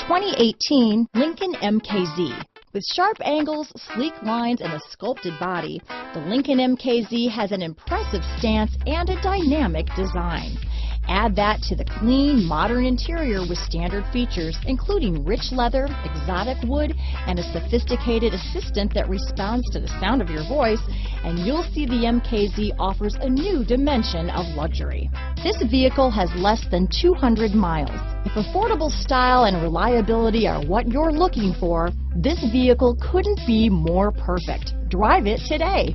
2018 Lincoln MKZ. With sharp angles, sleek lines, and a sculpted body, the Lincoln MKZ has an impressive stance and a dynamic design. Add that to the clean, modern interior with standard features, including rich leather, exotic wood, and a sophisticated assistant that responds to the sound of your voice, and you'll see the MKZ offers a new dimension of luxury. This vehicle has less than 200 miles. If affordable style and reliability are what you're looking for, this vehicle couldn't be more perfect. Drive it today.